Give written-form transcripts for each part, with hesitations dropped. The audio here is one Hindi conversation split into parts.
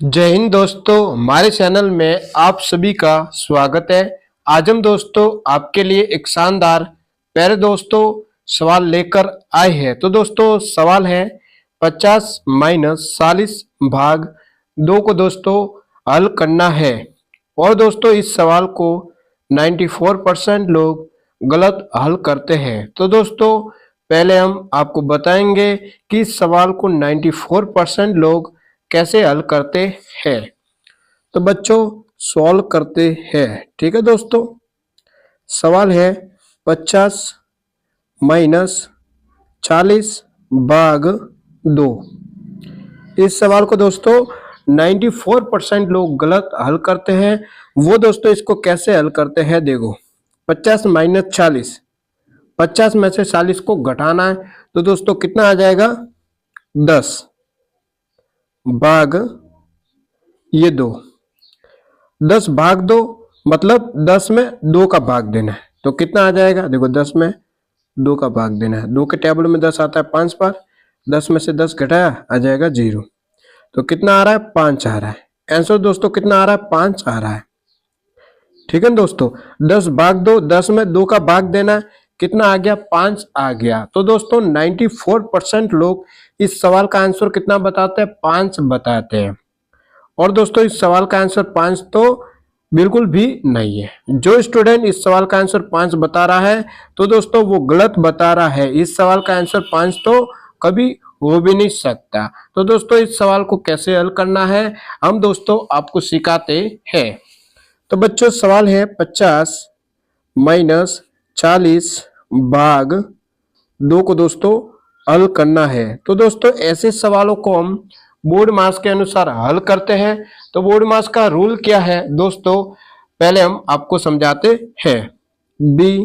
जय हिंद दोस्तों, हमारे चैनल में आप सभी का स्वागत है। आज हम दोस्तों आपके लिए एक शानदार प्यारे दोस्तों सवाल लेकर आए हैं। तो दोस्तों सवाल है 50 माइनस 40 भाग 2 को दोस्तों हल करना है। और दोस्तों इस सवाल को 94% लोग गलत हल करते हैं। तो दोस्तों पहले हम आपको बताएंगे कि इस सवाल को 94% लोग कैसे हल करते हैं। तो बच्चों सॉल्व करते हैं। ठीक है दोस्तों, सवाल है 50 माइनस 40 भाग 2। इस सवाल को दोस्तों 94% लोग गलत हल करते हैं। वो दोस्तों इसको कैसे हल करते हैं देखो। 50 माइनस 40, 50 में से 40 को घटाना है तो दोस्तों कितना आ जाएगा 10 भाग ये 2। 10 भाग 2 मतलब 10 में 2 का भाग देना है तो कितना आ जाएगा देखो। 10 में 2 का भाग देना है। 2 के टेबल में 10 आता है 5 बार। 10 में से 10 घटाया आ जाएगा 0। तो कितना आ रहा है 5 आ रहा है। आंसर दोस्तों कितना आ रहा है 5 आ रहा है। ठीक है दोस्तों, 10 भाग 2, 10 में 2 का भाग देना है, कितना आ गया 5 आ गया। तो दोस्तों 94% लोग इस सवाल का आंसर कितना बताते हैं 5 बताते हैं। और दोस्तों इस सवाल का आंसर 5 तो बिल्कुल भी नहीं है। जो स्टूडेंट इस सवाल का आंसर 5 बता रहा है तो दोस्तों वो गलत बता रहा है। इस सवाल का आंसर 5 तो कभी हो भी नहीं सकता। तो दोस्तों इस सवाल को कैसे हल करना है हम दोस्तों आपको सिखाते हैं। तो बच्चों सवाल है 50 माइनस 40 भाग 2 को दोस्तों हल करना है। तो दोस्तों ऐसे सवालों को हम बोर्ड मास के अनुसार हल करते हैं। तो बोर्ड मास का रूल क्या है दोस्तों पहले हम आपको समझाते हैं। B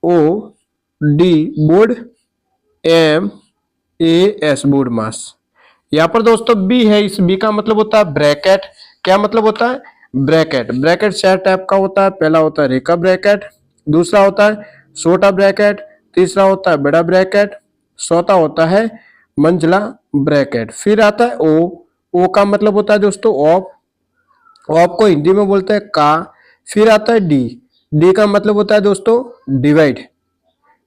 O D board, M A S board mass. यहाँ पर दोस्तों बी है, इस बी का मतलब होता है ब्रैकेट। क्या मतलब होता है ब्रैकेट। ब्रैकेट 4 टाइप का होता है। पहला होता है रेखा ब्रैकेट, दूसरा होता है छोटा ब्रैकेट, तीसरा होता है बड़ा ब्रैकेट, चौथा होता है मंझला ब्रैकेट। फिर आता है ओ। ओ का मतलब होता है दोस्तों ऑफ, ऑफ को हिंदी में बोलते हैं का। फिर आता है डी। डी का मतलब होता है दोस्तों डिवाइड,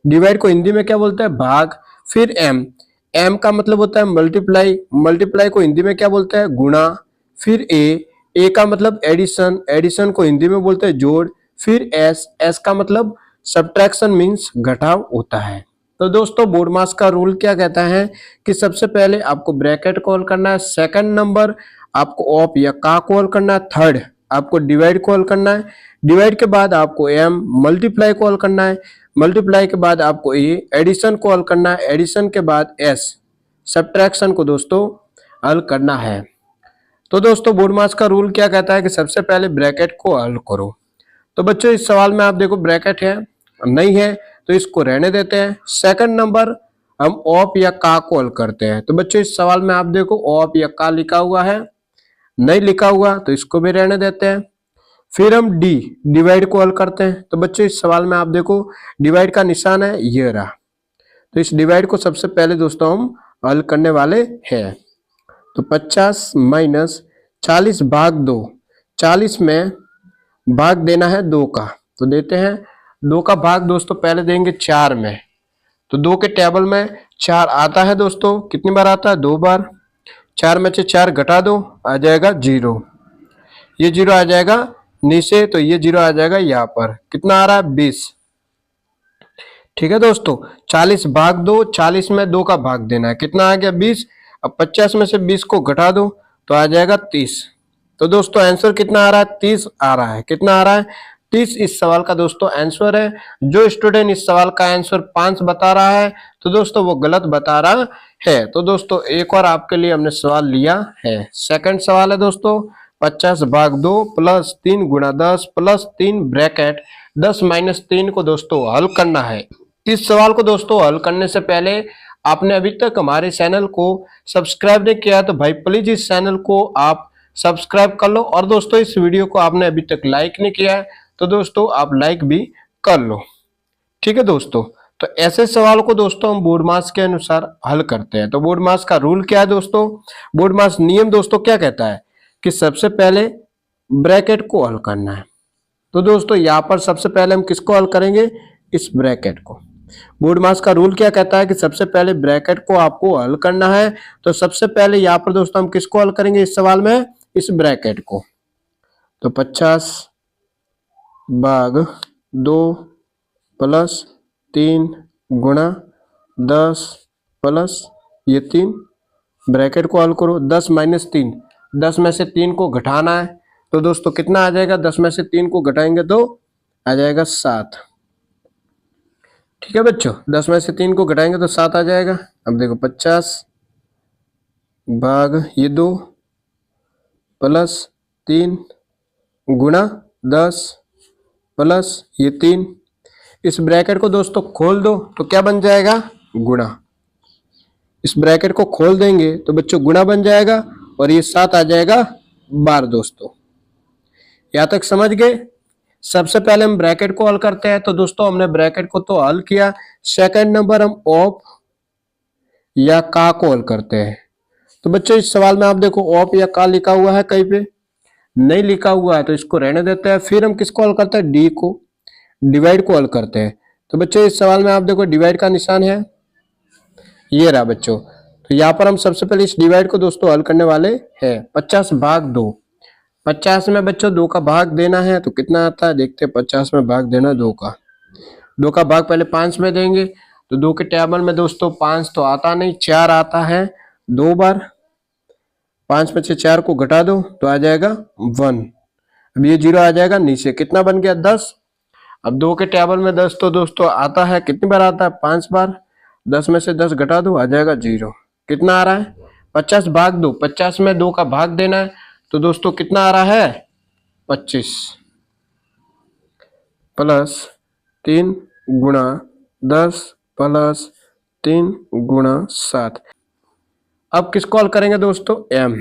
डिवाइड को हिंदी में क्या बोलते हैं भाग। फिर एम, एम का मतलब होता है मल्टीप्लाई, मल्टीप्लाई को हिंदी में क्या बोलते हैं गुणा। फिर ए का मतलब एडिशन, एडिशन को हिंदी में बोलते हैं जोड़। फिर एस, एस का मतलब सब्ट्रैक्शन मीन्स घटाव होता है। तो दोस्तों बोर्ड मास का रूल क्या कहता है कि सबसे पहले आपको ब्रैकेट कॉल करना है, सेकंड नंबर आपको ऑफ या का कॉल करना है, थर्ड आपको डिवाइड कॉल करना है, डिवाइड के बाद आपको एम, मल्टीप्लाई कॉल करना है, मल्टीप्लाई के बाद आपको ए, एडिशन कॉल करना है, एडिशन के बाद एस, सब्ट्रैक्शन को दोस्तों हल करना है। तो दोस्तों बोर्ड मास का रूल क्या कहता है कि सबसे पहले ब्रैकेट को हल करो। तो बच्चों इस सवाल में आप देखो ब्रैकेट है नहीं है तो इसको रहने देते हैं। सेकंड नंबर हम ऑफ या का कॉल करते हैं। तो बच्चों इस सवाल में आप देखो ऑफ या का लिखा हुआ है, नहीं लिखा हुआ तो इसको भी रहने देते हैं। फिर हम डी, डिवाइड को हल करते हैं। तो बच्चों इस सवाल में आप देखो डिवाइड का निशान है ये रहा। तो इस डिवाइड को सबसे पहले दोस्तों हम हल करने वाले हैं। तो 50 माइनस 40 भाग 2, 40 में भाग देना है 2 का। तो देते हैं 2 का भाग दोस्तों पहले देंगे 4 में। तो 2 के टेबल में 4 आता है दोस्तों, कितनी बार आता है 2 बार। 4 में से 4 घटा दो आ जाएगा 0। ये 0 आ जाएगा नीचे तो ये 0 आ जाएगा यहाँ पर। कितना आ रहा है 20। ठीक है दोस्तों 40 भाग 2, 40 में 2 का भाग देना है, कितना आ गया 20। अब 50 में से 20 को घटा दो तो आ जाएगा 30। तो दोस्तों आंसर कितना आ रहा है 30 आ रहा है। कितना आ रहा है 30 इस सवाल का दोस्तों आंसर है। जो स्टूडेंट इस सवाल का आंसर 5 बता रहा है तो दोस्तों वो गलत बता रहा है। तो दोस्तों एक और आपके लिए हमने सवाल लिया है। सेकंड सवाल है दोस्तों 50 भाग 2 प्लस 3 गुणा 10 प्लस 3 ब्रैकेट 10 माइनस 3 को दोस्तों हल करना है। इस सवाल को दोस्तों हल करने से पहले आपने अभी तक हमारे चैनल को सब्सक्राइब नहीं किया तो भाई प्लीज इस चैनल को आप सब्सक्राइब कर लो। और दोस्तों इस वीडियो को आपने अभी तक लाइक नहीं किया है तो दोस्तों आप लाइक भी कर लो। ठीक है दोस्तों, तो ऐसे सवाल को दोस्तों हम बोर्ड मास के अनुसार हल करते हैं। तो बोर्ड मास का रूल क्या है दोस्तों? बोर्ड मास नियम दोस्तों क्या कहता है कि सबसे पहले ब्रैकेट को हल करना है। तो दोस्तों यहाँ पर सबसे पहले हम किसको हल करेंगे? इस ब्रैकेट को। बोर्ड मास का रूल क्या कहता है कि सबसे पहले ब्रैकेट को आपको हल करना है। तो सबसे पहले यहाँ पर दोस्तों हम किसको हल करेंगे इस सवाल में? इस ब्रैकेट को। तो 50 भाग 2 प्लस 3 गुणा 10 प्लस ये 3, ब्रैकेट को हल करो। 10 माइनस 3, 10 में से 3 को घटाना है। तो दोस्तों कितना आ जाएगा? 10 में से 3 को घटाएंगे तो आ जाएगा 7। ठीक है बच्चों, 10 में से 3 को घटाएंगे तो 7 आ जाएगा। अब देखो 50 भाग ये 2 प्लस 3 गुणा 10 प्लस ये 3, इस ब्रैकेट को दोस्तों खोल दो तो क्या बन जाएगा? गुणा। इस ब्रैकेट को खोल देंगे तो बच्चों गुणा बन जाएगा और ये 7 आ जाएगा 12 दोस्तों। यहां तक समझ गए? सबसे पहले हम ब्रैकेट को हल करते हैं। तो दोस्तों हमने ब्रैकेट को तो हल किया, सेकंड नंबर हम ऑफ या का को हल करते हैं। तो बच्चों इस सवाल में आप देखो ऑफ या का लिखा हुआ है, कहीं पे नहीं लिखा हुआ है तो इसको रहने देते हैं। फिर हम किसको हल करते हैं? डी को, डिवाइड को हल करते हैं। तो बच्चों इस सवाल में आप देखो डिवाइड का निशान है, ये रहा बच्चों। तो यहाँ पर हम सबसे पहले इस डिवाइड को दोस्तों हल करने वाले हैं। 50 भाग 2, 50 में बच्चों 2 का भाग देना है तो कितना आता है देखते हैं। 50 में भाग देना 2 का भाग पहले 5 में देंगे तो 2 के टेबल में दोस्तों 5 तो आता नहीं, 4 आता है 2 बार। 5 में से 4 को घटा दो तो आ जाएगा 1। अब ये 0 आ जाएगा नीचे, कितना बन गया? 10। अब 2 के टेबल में 10 तो दोस्तों आता है, कितनी बार आता है? 5 बार। 10 में से 10 घटा दो आ जाएगा 0। कितना आ रहा है? 50 भाग 2, 50 में 2 का भाग देना है तो दोस्तों कितना आ रहा है? 25 प्लस 3 गुणा 10 प्लस 3 गुणा 7। अब किसको हल करेंगे दोस्तों? m।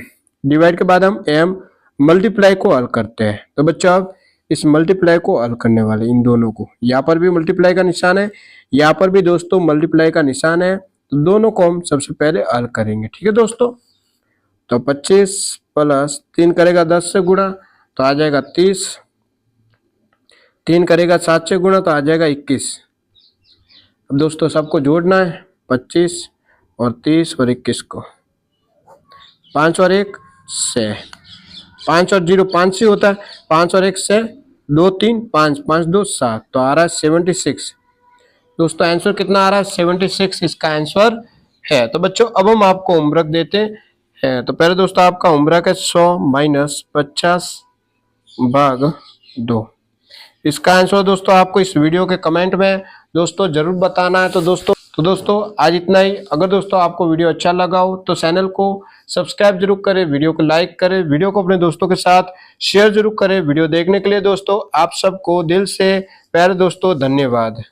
डिवाइड के बाद हम m मल्टीप्लाई को हल करते हैं। तो बच्चों अब इस मल्टीप्लाई को हल करने वाले इन दोनों को, यहाँ पर भी मल्टीप्लाई का निशान है, यहाँ पर भी दोस्तों मल्टीप्लाई का निशान है। तो दोनों को हम सबसे पहले हल करेंगे। ठीक है दोस्तों, तो 25 प्लस 3 करेगा 10 से गुणा तो आ जाएगा 30, 3 करेगा 7 से गुणा तो आ जाएगा 21। अब दोस्तों सबको जोड़ना है, 25 और 30 और 21 को, 5 और 1 6, 5 और 0 5 से होता है, 5 और 1 से 2 3 5, 5 2 7 तो आ रहा है 76। दोस्तों आंसर कितना आ रहा है? 76 इसका आंसर है। तो बच्चों अब हम आपको होमवर्क देते हैं। तो पहले दोस्तों आपका होमवर्क है 100 माइनस 50 भाग 2। इसका आंसर दोस्तों आपको इस वीडियो के कमेंट में दोस्तों जरूर बताना है। तो दोस्तों आज इतना ही। अगर दोस्तों आपको वीडियो अच्छा लगा हो तो चैनल को सब्सक्राइब जरूर करें, वीडियो को लाइक करें, वीडियो को अपने दोस्तों के साथ शेयर जरूर करें। वीडियो देखने के लिए दोस्तों आप सबको दिल से प्यारे दोस्तों धन्यवाद।